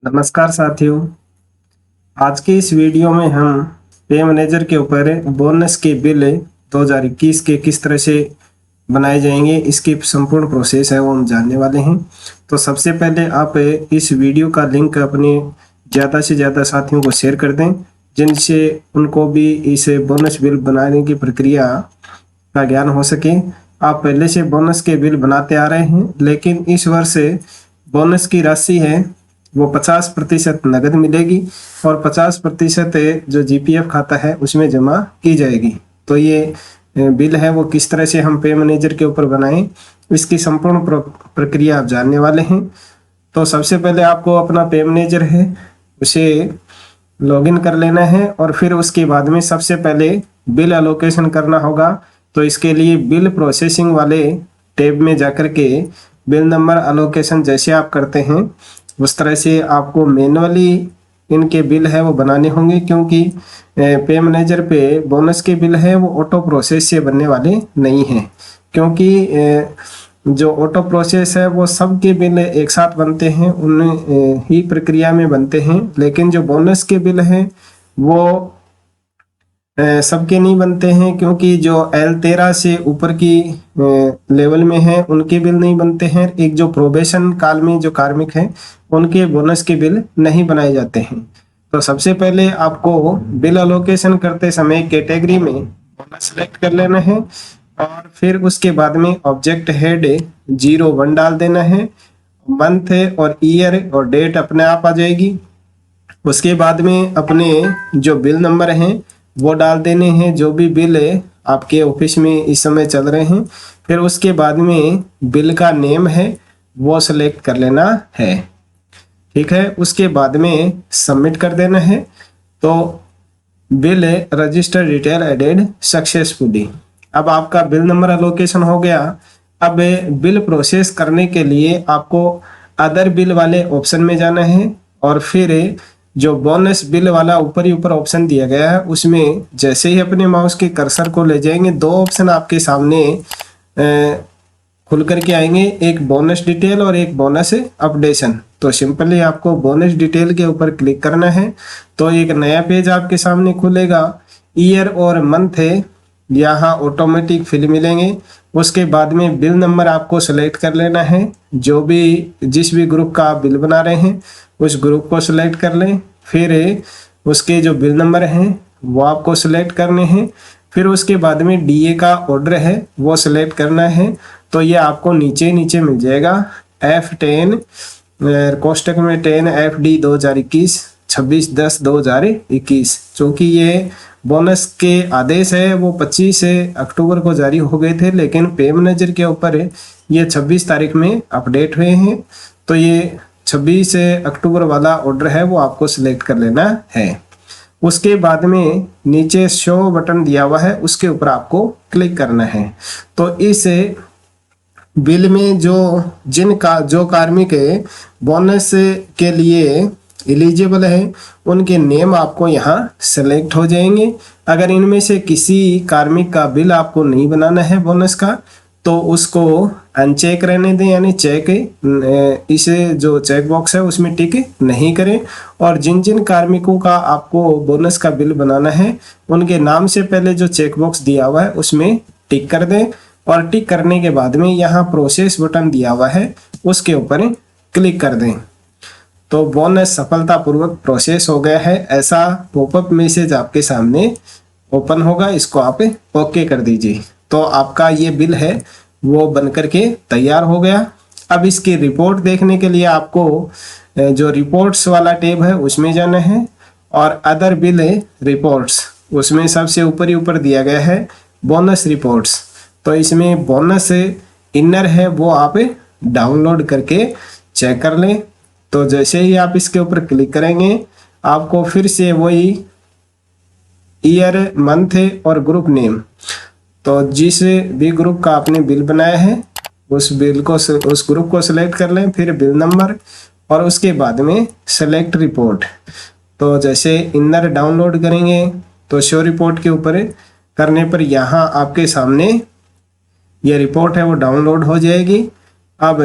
नमस्कार साथियों। आज की इस वीडियो में हम पे मैनेजर के ऊपर बोनस के बिल 2021 के किस तरह से बनाए जाएंगे, इसकी संपूर्ण प्रोसेस है वो हम जानने वाले हैं। तो सबसे पहले आप इस वीडियो का लिंक अपने ज़्यादा से ज़्यादा साथियों को शेयर कर दें, जिनसे उनको भी इस बोनस बिल बनाने की प्रक्रिया का ज्ञान हो सके। आप पहले से बोनस के बिल बनाते आ रहे हैं, लेकिन इस वर्ष बोनस की राशि है वो 50% नगद मिलेगी और 50% जो जीपीएफ खाता है उसमें जमा की जाएगी। तो ये बिल है वो किस तरह से हम पे मैनेजर के ऊपर बनाएं, इसकी संपूर्ण प्रक्रिया आप जानने वाले हैं। तो सबसे पहले आपको अपना पे मैनेजर है उसे लॉगिन कर लेना है और फिर उसके बाद में सबसे पहले बिल एलोकेशन करना होगा। तो इसके लिए बिल प्रोसेसिंग वाले टैब में जाकर के बिल नंबर एलोकेशन जैसे आप करते हैं उस तरह से आपको मैनुअली इनके बिल है वो बनाने होंगे, क्योंकि पे मैनेजर पे बोनस के बिल है वो ऑटो प्रोसेस से बनने वाले नहीं हैं। क्योंकि जो ऑटो प्रोसेस है वो सबके बिल एक साथ बनते हैं, उन ही प्रक्रिया में बनते हैं, लेकिन जो बोनस के बिल हैं वो सबके नहीं बनते हैं, क्योंकि जो L13 से ऊपर की लेवल में है उनके बिल नहीं बनते हैं। एक जो प्रोबेशन काल में जो कार्मिक हैं उनके बोनस के बिल नहीं बनाए जाते हैं। तो सबसे पहले आपको बिल एलोकेशन करते समय कैटेगरी में बोनस सेलेक्ट कर लेना है और फिर उसके बाद में ऑब्जेक्ट हेड 01 डाल देना है। मंथ और ईयर और डेट अपने आप आ जाएगी। उसके बाद में अपने जो बिल नंबर हैं वो डाल देने हैं, जो भी बिल आपके ऑफिस में इस समय चल रहे हैं। फिर उसके बाद में बिल का नेम है वो सिलेक्ट कर लेना है, ठीक है। उसके बाद में सबमिट कर देना है। तो bill register detail added successfully. अब आपका बिल नंबर एलोकेशन हो गया। अब बिल प्रोसेस करने के लिए आपको अदर बिल वाले ऑप्शन में जाना है और फिर जो बोनस बिल वाला ऊपर ही ऊपर ऑप्शन दिया गया है उसमें जैसे ही अपने माउस के कर्सर को ले जाएंगे दो ऑप्शन आपके सामने खुल करके आएंगे, एक बोनस डिटेल और एक बोनस अपडेशन। तो सिंपली आपको बोनस डिटेल के ऊपर क्लिक करना है तो एक नया पेज आपके सामने खुलेगा। ईयर और मंथ है यहाँ ऑटोमेटिक फिल मिलेंगे। उसके बाद में बिल नंबर आपको सेलेक्ट कर लेना है, जो भी जिस भी ग्रुप का आप बिल बना रहे हैं उस ग्रुप को सिलेक्ट कर लें। फिर उसके जो बिल नंबर हैं वो आपको सिलेक्ट करने हैं। फिर उसके बाद में डीए का ऑर्डर है वो सिलेक्ट करना है। तो ये आपको नीचे नीचे मिल जाएगा F10 कोष्टक में 10 FD 2021 26/10/2021। चूँकि ये बोनस के आदेश है वो 25 अक्टूबर को जारी हो गए थे, लेकिन पे मैनेजर के ऊपर ये 26 तारीख में अपडेट हुए हैं। तो ये 26 अक्टूबर वाला ऑर्डर है वो आपको सिलेक्ट कर लेना है। उसके बाद में नीचे शो बटन दिया हुआ है उसके ऊपर आपको क्लिक करना है। तो इस बिल में जो कार्मिक बोनस के लिए एलिजिबल है उनके नेम आपको यहाँ सेलेक्ट हो जाएंगे। अगर इनमें से किसी कार्मिक का बिल आपको नहीं बनाना है बोनस का तो उसको अनचेक रहने दें, यानी चेक इसे जो चेक बॉक्स है उसमें टिक नहीं करें। और जिन जिन कार्मिकों का आपको बोनस का बिल बनाना है उनके नाम से पहले जो चेक बॉक्स दिया हुआ है उसमें टिक कर दें और टिक करने के बाद में यहाँ प्रोसेस बटन दिया हुआ है उसके ऊपर क्लिक कर दें। तो बोनस सफलतापूर्वक प्रोसेस हो गया है, ऐसा पॉपअप मैसेज आपके सामने ओपन होगा। इसको आप ओके कर दीजिए। तो आपका ये बिल है वो बन करके तैयार हो गया। अब इसकी रिपोर्ट देखने के लिए आपको जो रिपोर्ट्स वाला टैब है उसमें जाना है और अदर बिल रिपोर्ट्स उसमें सबसे ऊपर ही ऊपर दिया गया है बोनस रिपोर्ट्स। तो इसमें बोनस इनर है वो आप डाउनलोड करके चेक कर लें। तो जैसे ही आप इसके ऊपर क्लिक करेंगे आपको फिर से वही ईयर, मंथ और ग्रुप नेम, तो जिस भी ग्रुप का आपने बिल बनाया है उस ग्रुप को सिलेक्ट कर लें। फिर बिल नंबर और उसके बाद में सेलेक्ट रिपोर्ट। तो जैसे इनर डाउनलोड करेंगे तो शो रिपोर्ट के ऊपर करने पर यहाँ आपके सामने ये रिपोर्ट है वो डाउनलोड हो जाएगी। अब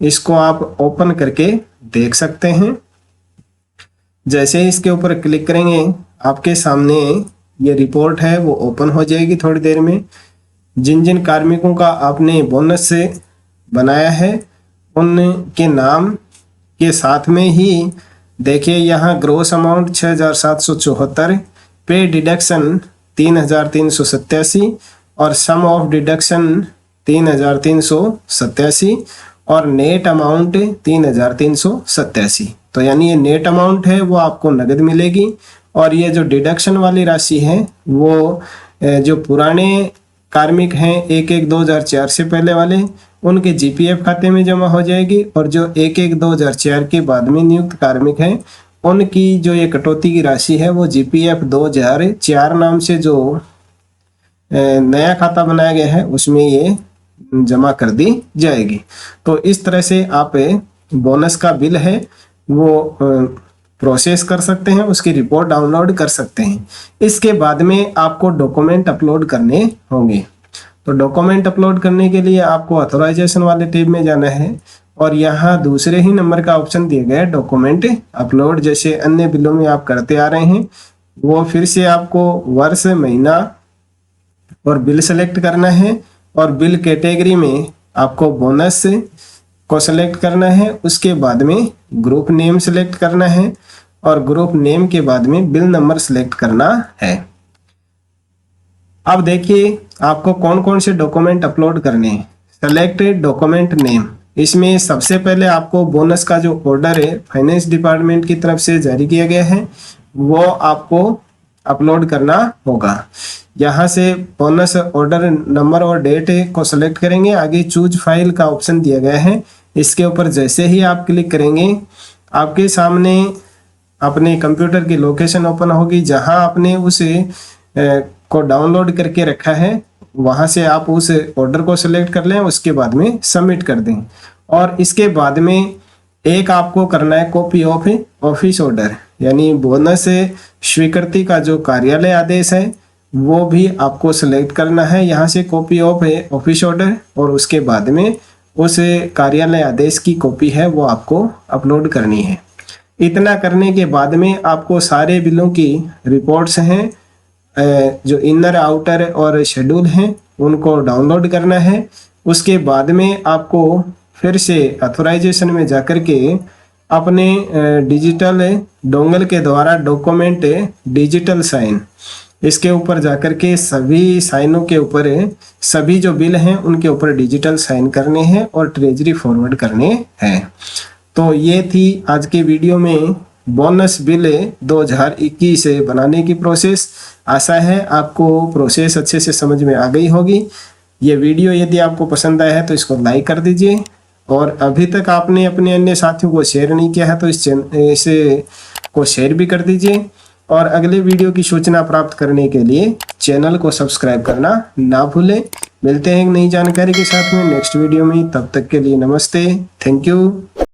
इसको आप ओपन करके देख सकते हैं। जैसे ही इसके ऊपर क्लिक करेंगे आपके सामने ये रिपोर्ट है वो ओपन हो जाएगी थोड़ी देर में। जिन जिन कार्मिकों का आपने बोनस से बनाया है उनके नाम के साथ में ही देखिए यहाँ ग्रोस अमाउंट 6,774, पे डिडक्शन 3,387 और सम ऑफ डिडक्शन 3,387 और नेट अमाउंट 3,387। तो यानी ये नेट अमाउंट है वो आपको नगद मिलेगी और ये जो डिडक्शन वाली राशि है वो जो पुराने कार्मिक हैं 1/1/2004 से पहले वाले उनके जीपीएफ खाते में जमा हो जाएगी और जो 1/1/2004 के बाद में नियुक्त कार्मिक हैं उनकी जो ये कटौती की राशि है वो जीपीएफ 2004 नाम से जो नया खाता बनाया गया है उसमें ये जमा कर दी जाएगी। तो इस तरह से आप बोनस का बिल है वो प्रोसेस कर सकते हैं, उसकी रिपोर्ट डाउनलोड कर सकते हैं। इसके बाद में आपको डॉक्यूमेंट अपलोड करने होंगे। तो डॉक्यूमेंट अपलोड करने के लिए आपको ऑथराइजेशन वाले टैब में जाना है और यहाँ दूसरे ही नंबर का ऑप्शन दिया गया है डॉक्यूमेंट अपलोड। जैसे अन्य बिलों में आप करते आ रहे हैं वो फिर से आपको वर्ष, महीना और बिल सेलेक्ट करना है और बिल कैटेगरी में आपको बोनस को सेलेक्ट करना है। उसके बाद में ग्रुप नेम सेलेक्ट करना है और ग्रुप नेम के बाद में बिल नंबर सेलेक्ट करना है। अब देखिए आपको कौन कौन से डॉक्यूमेंट अपलोड करने हैं। सेलेक्ट डॉक्यूमेंट नेम, इसमें सबसे पहले आपको बोनस का जो ऑर्डर है फाइनेंस डिपार्टमेंट की तरफ से जारी किया गया है वो आपको अपलोड करना होगा। यहाँ से बोनस ऑर्डर नंबर और डेट को सेलेक्ट करेंगे। आगे चूज फाइल का ऑप्शन दिया गया है, इसके ऊपर जैसे ही आप क्लिक करेंगे आपके सामने अपने कंप्यूटर की लोकेशन ओपन होगी जहाँ आपने उसे को डाउनलोड करके रखा है। वहाँ से आप उस ऑर्डर को सेलेक्ट कर लें, उसके बाद में सबमिट कर दें। और इसके बाद में एक आपको करना है कॉपी ऑफ ऑफिस ऑर्डर, यानी बोनस स्वीकृति का जो कार्यालय आदेश है वो भी आपको सेलेक्ट करना है। यहाँ से कॉपी ऑफ ऑफिस ऑर्डर और उसके बाद में उस कार्यालय आदेश की कॉपी है वो आपको अपलोड करनी है। इतना करने के बाद में आपको सारे बिलों की रिपोर्ट्स हैं जो इनर, आउटर और शेड्यूल हैं उनको डाउनलोड करना है। उसके बाद में आपको फिर से ऑथराइजेशन में जाकर के अपने डिजिटल डोंगल के द्वारा डॉक्यूमेंट डिजिटल साइन, इसके ऊपर जाकर के सभी साइनों के ऊपर सभी जो बिल हैं उनके ऊपर डिजिटल साइन करने हैं और ट्रेजरी फॉरवर्ड करने हैं। तो ये थी आज के वीडियो में बोनस बिल 2021 बनाने की प्रोसेस। आशा है आपको प्रोसेस अच्छे से समझ में आ गई होगी। ये वीडियो यदि आपको पसंद आया है तो इसको लाइक कर दीजिए और अभी तक आपने अपने अन्य साथियों को शेयर नहीं किया है तो इसे को शेयर भी कर दीजिए और अगले वीडियो की सूचना प्राप्त करने के लिए चैनल को सब्सक्राइब करना ना भूलें। मिलते हैं एक नई जानकारी के साथ में नेक्स्ट वीडियो में, तब तक के लिए नमस्ते, थैंक यू।